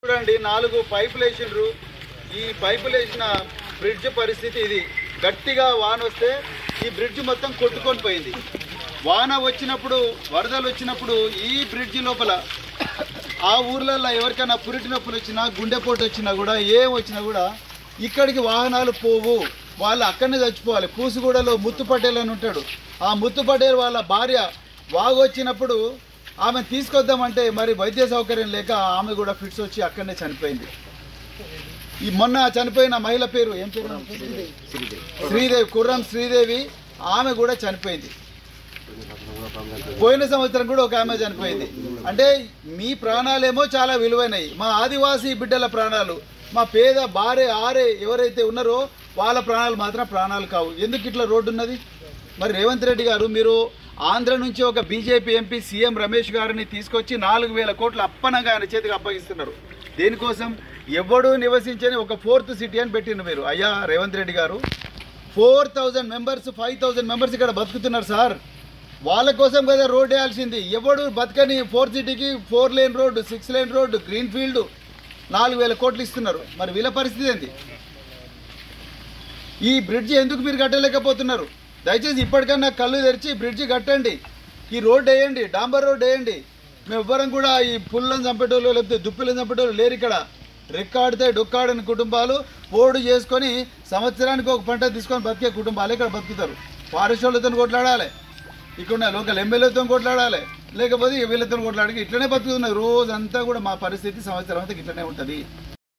చూడండి 4 పైపులు వేసిండ్రు. ఈ పైపులు వేసిన బ్రిడ్జ్ పరిస్థితి ఇది. గట్టిగా వాన వస్తే ఈ బ్రిడ్జ్ మొత్తం కొట్టుకొని పోయింది. వాన వచ్చినప్పుడు, వరదలు వచ్చినప్పుడు ఈ బ్రిడ్జ్ లోపల ఆ ఊర్లలో ఎవరికైనా పురిటి నొప్పులు వచ్చినా, గుండెపోటు వచ్చినా కూడా, ఏం వచ్చినా కూడా ఇక్కడికి వాహనాలు పోవు. వాళ్ళు అక్కడనే చచ్చిపోవాలి. కూసుగూడలో ముత్తు పటేల్ అని ఉంటాడు. ఆ ముత్తు పటేల్ వాళ్ళ భార్య వాగు వచ్చినప్పుడు ఆమె తీసుకొద్దామంటే మరి వైద్య సౌకర్యం లేక ఆమె కూడా ఫిట్స్ వచ్చి అక్కడనే చనిపోయింది. ఈ మొన్న చనిపోయిన మహిళ పేరు ఏం పేరు? శ్రీదేవి, కుర్రం శ్రీదేవి. ఆమె కూడా చనిపోయింది. పోయిన సంవత్సరం కూడా ఒక ఆమె చనిపోయింది. అంటే మీ ప్రాణాలేమో చాలా విలువైనవి. మా ఆదివాసీ బిడ్డల ప్రాణాలు, మా పేద బారే ఆరే ఎవరైతే ఉన్నారో వాళ్ళ ప్రాణాలు మాత్రం ప్రాణాలు కావు. ఎందుకు ఇట్లా రోడ్డు ఉన్నది? మరి రేవంత్ రెడ్డి గారు, మీరు ఆంధ్ర నుంచి ఒక బీజేపీ ఎంపీ సీఎం రమేష్ గారిని తీసుకొచ్చి 4,000 కోట్ల అప్పనంగా ఆయన చేతికి అప్పగిస్తున్నారు. దేనికోసం? ఎవడు నివసించని ఒక 4th సిటీ అని పెట్టిండు మీరు. అయ్యా రేవంత్ రెడ్డి గారు, 4,000 మెంబర్స్ 5,000 మెంబర్స్ ఇక్కడ బతుకుతున్నారు సార్. వాళ్ళ కోసం కదా రోడ్ వేయాల్సింది. ఎవడు బతకని 4th సిటీకి 4 lane road, 6 lane road, green field 4,000 కోట్లు ఇస్తున్నారు. మరి వీళ్ళ పరిస్థితి ఏంటి? ఈ బ్రిడ్జి ఎందుకు మీరు కట్టలేకపోతున్నారు? దయచేసి ఇప్పటికన్నా కళ్ళు తెరిచి బ్రిడ్జి కట్టండి. ఈ రోడ్డు వేయండి, డాంబర్ రోడ్డు వేయండి. మేము ఎవ్వరం కూడా ఈ పుల్లను చంపేటోళ్ళు లేకపోతే దుప్పిలను చంపేటోళ్ళు లేరు ఇక్కడ. రెక్కాడితే డొక్కాడని కుటుంబాలు పోడు చేసుకొని సంవత్సరానికి ఒక పంట తీసుకొని బతికే కుటుంబాలు ఇక్కడ బతుకుతారు. ఫారెస్ట్ వాళ్ళతో కొట్లాడాలి, ఇక్కడ లోకల్ ఎమ్మెల్యేతో కొట్లాడాలి, లేకపోతే వీళ్ళతో కొట్లాడికి ఇట్లనే బతుకుతున్నారు. రోజంతా కూడా మా పరిస్థితి సంవత్సరం అంతా ఇట్లనే ఉంటుంది.